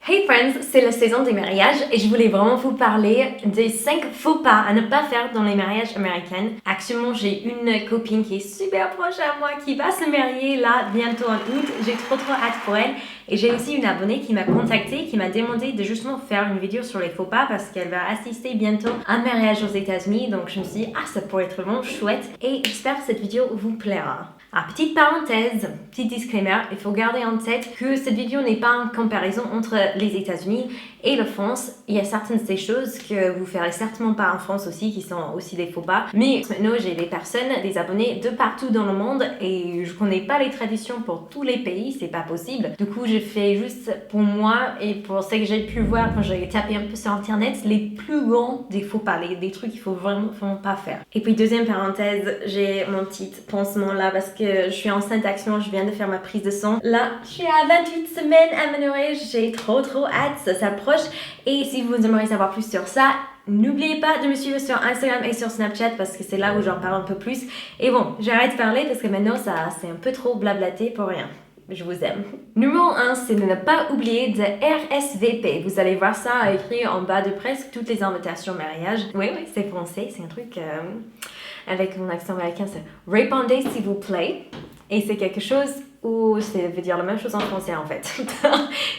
Hey friends, c'est la saison des mariages et je voulais vraiment vous parler des 5 faux pas à ne pas faire dans les mariages américains. Actuellement, j'ai une copine qui est super proche à moi qui va se marier là bientôt en août. J'ai trop hâte pour elle. Et j'ai aussi une abonnée qui m'a contactée, qui m'a demandé de justement faire une vidéo sur les faux pas parce qu'elle va assister bientôt à un mariage aux États-Unis. Donc je me suis dit, ça pourrait être vraiment chouette et j'espère que cette vidéo vous plaira. Alors, petite parenthèse, petit disclaimer, il faut garder en tête que cette vidéo n'est pas une comparaison entre les États-Unis et la France. Il y a certaines de ces choses que vous ferez certainement pas en France aussi, qui sont aussi des faux pas. Mais maintenant, j'ai des personnes, des abonnés de partout dans le monde et je connais pas les traditions pour tous les pays, c'est pas possible. Du coup, je fais juste pour moi et pour ce que j'ai pu voir quand j'ai tapé un peu sur internet, les plus grands des faux pas, des trucs qu'il faut vraiment pas faire. Et puis, deuxième parenthèse, j'ai mon petit pansement là parce que je suis enceinte actuellement, je viens de faire ma prise de sang. Là, je suis à 28 semaines améliorée, j'ai trop hâte, ça s'approche. Et si vous aimeriez savoir plus sur ça, n'oubliez pas de me suivre sur Instagram et sur Snapchat parce que c'est là où j'en parle un peu plus. Et bon, j'arrête de parler parce que maintenant, c'est un peu trop blablaté pour rien. Je vous aime. Numéro 1, c'est de ne pas oublier de RSVP. Vous allez voir ça écrit en bas de presque toutes les invitations au mariage. Oui, c'est français, c'est un truc avec mon accent américain, c'est répondez s'il vous plaît. Et c'est quelque chose où ça veut dire la même chose en français en fait.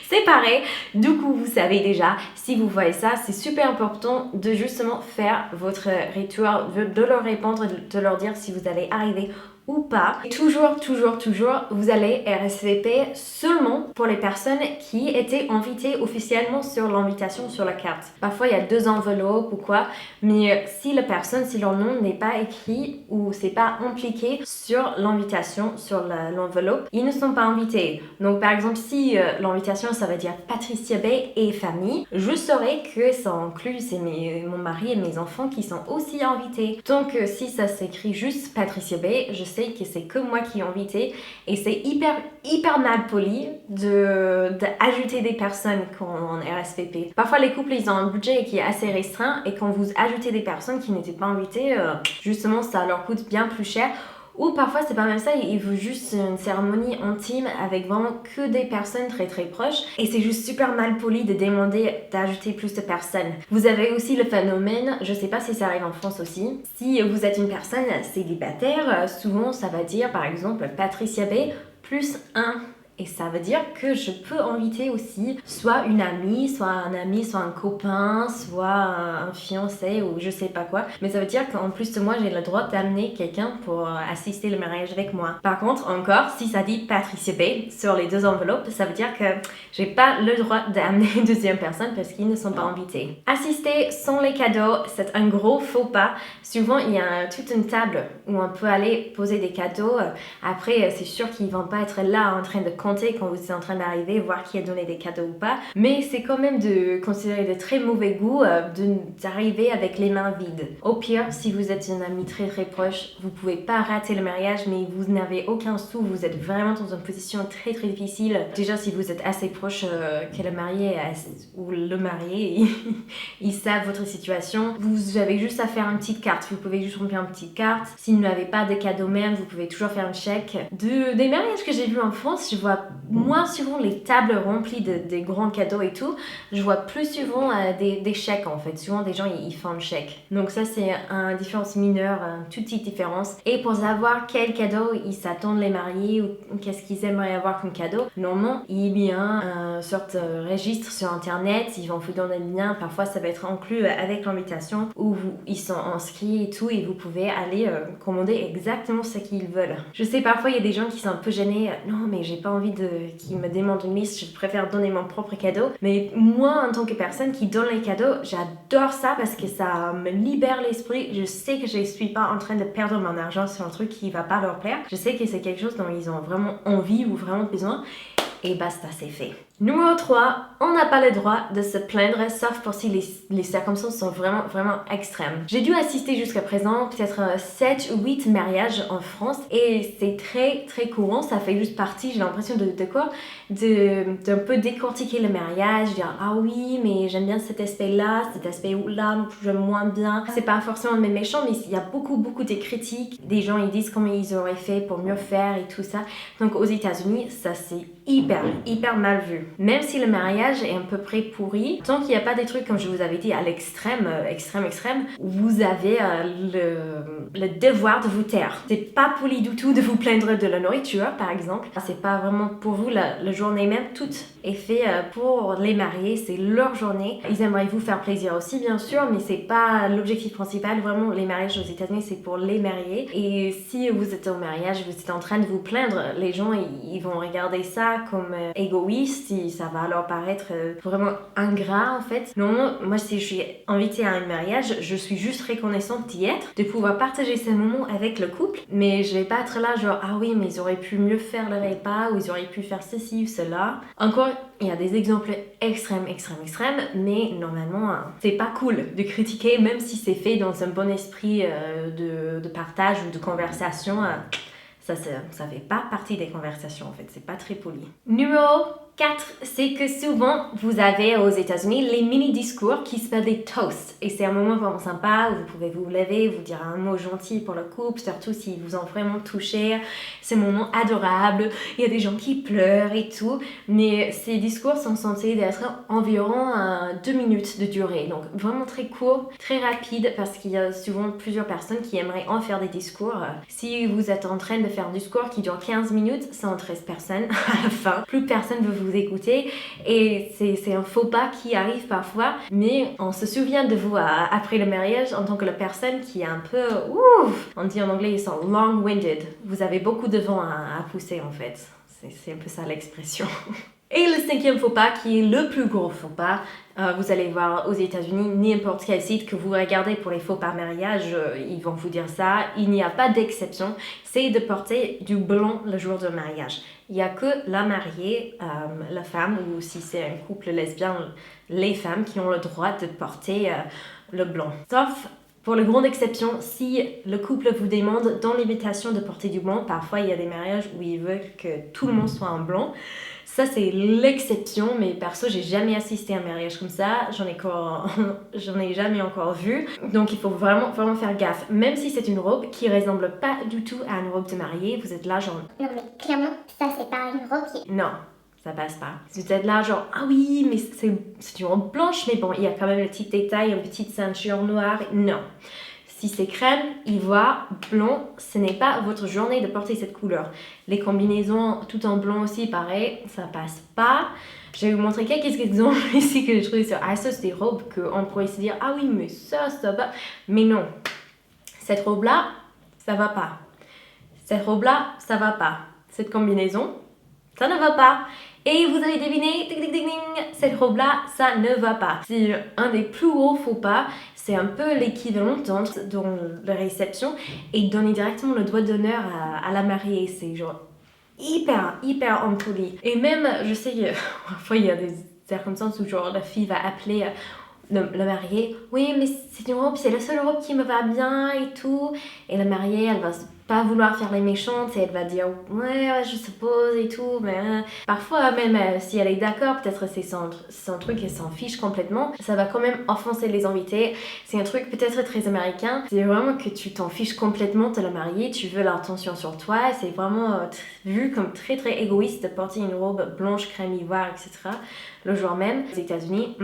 C'est pareil. Du coup, vous savez déjà, si vous voyez ça, c'est super important de justement faire votre rituel, de leur répondre, de leur dire si vous allez arriver ou pas. Et toujours, vous allez RSVP seulement pour les personnes qui étaient invitées officiellement sur l'invitation sur la carte. Parfois, il y a 2 enveloppes ou quoi, mais si la personne, si leur nom n'est pas écrit ou c'est pas impliqué sur l'invitation, sur l'enveloppe, ils ne sont pas invités. Donc, par exemple, si l'invitation, ça veut dire Patricia Bay et famille, je saurais que ça inclut, c'est mon mari et mes enfants qui sont aussi invités. Donc, si ça s'écrit juste Patricia Bay, je sais que c'est que moi qui ai invité et c'est hyper mal poli d'ajouter des personnes en RSVP. Parfois les couples ils ont un budget qui est assez restreint et quand vous ajoutez des personnes qui n'étaient pas invitées, justement ça leur coûte bien plus cher. Ou parfois c'est pas même ça, il veut juste une cérémonie intime avec vraiment que des personnes très proches et c'est juste super mal poli de demander d'ajouter plus de personnes. Vous avez aussi le phénomène, je sais pas si ça arrive en France aussi, si vous êtes une personne célibataire, souvent ça va dire par exemple Patricia Bay plus 1. Et ça veut dire que je peux inviter aussi soit une amie, soit un ami, soit un copain, soit un fiancé ou je sais pas quoi. Mais ça veut dire qu'en plus de moi, j'ai le droit d'amener quelqu'un pour assister le mariage avec moi. Par contre, encore, si ça dit Patricia Bay sur les 2 enveloppes, ça veut dire que j'ai pas le droit d'amener une deuxième personne parce qu'ils ne sont pas invités. Assister sans les cadeaux, c'est un gros faux pas. Souvent, il y a toute une table où on peut aller poser des cadeaux. Après, c'est sûr qu'ils vont pas être là en train de quand vous êtes en train d'arriver, voir qui a donné des cadeaux ou pas. Mais c'est quand même de considérer de très mauvais goût d'arriver avec les mains vides. Au pire, si vous êtes un ami très proche, vous pouvez pas rater le mariage, mais vous n'avez aucun sou, vous êtes vraiment dans une position très difficile. Déjà, si vous êtes assez proche que le marié ou le marié, ils savent votre situation. Vous avez juste à faire une petite carte. Vous pouvez juste remplir une petite carte. Si vous n'avez pas de cadeau même, vous pouvez toujours faire un chèque. Des mariages que j'ai vus en France, je vois moins souvent les tables remplies de grands cadeaux et tout. Je vois plus souvent des chèques en fait. Souvent des gens ils font un chèque. Donc ça c'est une différence mineure, une toute petite différence. Et pour savoir quel cadeau ils s'attendent les mariés ou qu'est-ce qu'ils aimeraient avoir comme cadeau, normalement il y a un sorte de registre sur internet. Ils vont vous donner le lien. Parfois ça va être inclus avec l'invitation où ils sont inscrits et tout et vous pouvez aller commander exactement ce qu'ils veulent. Je sais parfois il y a des gens qui sont un peu gênés. Non mais j'ai pas envie qu'ils me demandent une liste, je préfère donner mon propre cadeau. Mais moi, en tant que personne qui donne les cadeaux, j'adore ça parce que ça me libère l'esprit. Je sais que je suis pas en train de perdre mon argent sur un truc qui va pas leur plaire. Je sais que c'est quelque chose dont ils ont vraiment envie ou vraiment besoin. Et basta, c'est fait. Numéro 3, on n'a pas le droit de se plaindre, sauf pour si les circonstances sont vraiment extrêmes. J'ai dû assister jusqu'à présent peut-être 7 ou 8 mariages en France et c'est très courant, ça fait juste partie, j'ai l'impression d'un peu décortiquer le mariage, dire ah oui mais j'aime bien cet aspect-là là j'aime moins bien. C'est pas forcément mais méchant mais il y a beaucoup de critiques, des gens ils disent comment ils auraient fait pour mieux faire et tout ça. Donc aux États-Unis ça c'est hyper mal vu. Même si le mariage est à peu près pourri, tant qu'il n'y a pas des trucs comme je vous avais dit à l'extrême, extrême, vous avez le devoir de vous taire. C'est pas poli du tout de vous plaindre de la nourriture par exemple. C'est pas vraiment pour vous, la journée même toute est fait pour les mariés, c'est leur journée. Ils aimeraient vous faire plaisir aussi bien sûr, mais c'est pas l'objectif principal. Vraiment, les mariages aux États-Unis c'est pour les mariés. Et si vous êtes au mariage, vous êtes en train de vous plaindre, les gens ils vont regarder ça comme égoïste, et ça va leur paraître vraiment ingrat en fait. Normalement, moi si je suis invitée à un mariage, je suis juste reconnaissante d'y être, de pouvoir partager ces moments avec le couple, mais je vais pas être là genre ah oui mais ils auraient pu mieux faire le repas ou ils auraient pu faire ceci ou cela. Encore, il y a des exemples extrêmes, mais normalement c'est pas cool de critiquer même si c'est fait dans un bon esprit de partage ou de conversation. Ça fait pas partie des conversations en fait, c'est pas très poli. Numéro 4, c'est que souvent vous avez aux États-Unis les mini-discours qui s'appellent des toasts. Et c'est un moment vraiment sympa où vous pouvez vous lever, vous dire un mot gentil pour le couple, surtout s'ils vous ont vraiment touché. C'est un moment adorable, il y a des gens qui pleurent et tout. Mais ces discours sont censés être environ 2 minutes de durée. Donc vraiment très court, très rapide parce qu'il y a souvent plusieurs personnes qui aimeraient en faire des discours. Si vous êtes en train de faire un discours qui dure 15 minutes, 113 personnes à la fin. Plus personne veut vous écouter et c'est un faux pas qui arrive parfois, mais on se souvient de vous après le mariage en tant que la personne qui est un peu on dit en anglais ils sont long-winded, vous avez beaucoup de vent à pousser en fait, c'est un peu ça l'expression. Et le 5e faux pas, qui est le plus gros faux pas, vous allez voir aux États-Unis, n'importe quel site que vous regardez pour les faux pas mariage, ils vont vous dire ça, il n'y a pas d'exception, c'est de porter du blanc le jour du mariage. Il n'y a que la mariée, la femme, ou si c'est un couple lesbien, les femmes qui ont le droit de porter le blanc. Sauf pour la grande exception, si le couple vous demande dans l'invitation de porter du blanc, parfois il y a des mariages où ils veulent que tout le monde soit en blanc. Ça c'est l'exception, mais perso j'ai jamais assisté à un mariage comme ça, j'en ai jamais encore vu. Donc il faut vraiment faire gaffe, même si c'est une robe qui ressemble pas du tout à une robe de mariée, vous êtes là genre... Non mais clairement, ça c'est pas une robe qui... Non, ça passe pas. Si vous êtes là genre, ah oui mais c'est une robe blanche, mais bon il y a quand même le petit détail, une petite ceinture noire, non. Si c'est crème, ivoire, blanc, ce n'est pas votre journée de porter cette couleur. Les combinaisons tout en blanc aussi, pareil, ça passe pas. Je vais vous montrer quelques exemples ici que j'ai trouvé sur ASOS, des robes qu'on pourrait se dire, ah oui, mais ça va. Mais non, cette robe-là, ça va pas. Cette robe-là, ça va pas. Cette combinaison, ça ne va pas. Et vous avez deviné, cette robe-là, ça ne va pas. C'est un des plus gros faux pas. C'est un peu l'équivalent dans la réception et donner directement le doigt d'honneur à la mariée. C'est genre hyper impoli. Et même, je sais que parfois il y a des circonstances où genre la fille va appeler le marié. Oui, mais c'est une robe, c'est la seule robe qui me va bien et tout. Et la mariée, elle va pas vouloir faire les méchantes et elle va dire ouais je suppose et tout, mais parfois même si elle est d'accord, peut-être c'est son truc et s'en fiche complètement, ça va quand même offenser les invités. C'est un truc peut-être très américain, c'est vraiment que tu t'en fiches complètement de la mariée, tu veux l'attention sur toi, c'est vraiment vu comme très égoïste de porter une robe blanche crème ivoire etc. le jour même. Aux États-Unis,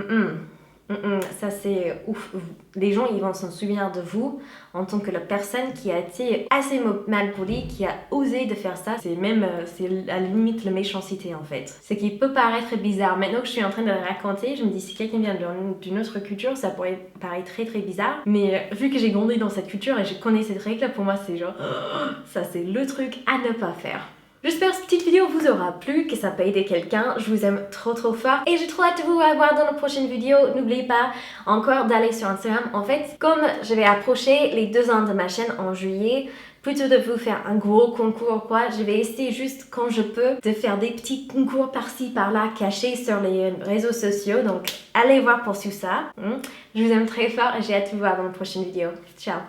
ça c'est ouf. Les gens ils vont s'en souvenir de vous en tant que la personne qui a été assez mal polie, qui a osé de faire ça. C'est à la limite la méchanceté en fait. Ce qui peut paraître bizarre. Maintenant que je suis en train de le raconter, je me dis si quelqu'un vient d'une autre culture, ça pourrait paraître très bizarre. Mais vu que j'ai grandi dans cette culture et je connais cette règle, pour moi c'est genre ça c'est le truc à ne pas faire. J'espère que cette petite vidéo vous aura plu, que ça peut aider quelqu'un. Je vous aime trop fort et j'ai trop hâte de vous revoir dans la prochaine vidéo. N'oubliez pas encore d'aller sur Instagram. En fait, comme je vais approcher les 2 ans de ma chaîne en juillet, plutôt de vous faire un gros concours ou quoi, je vais essayer juste quand je peux de faire des petits concours par-ci par-là cachés sur les réseaux sociaux. Donc allez voir pour tout ça. Je vous aime très fort et j'ai hâte de vous voir dans la prochaine vidéo. Ciao!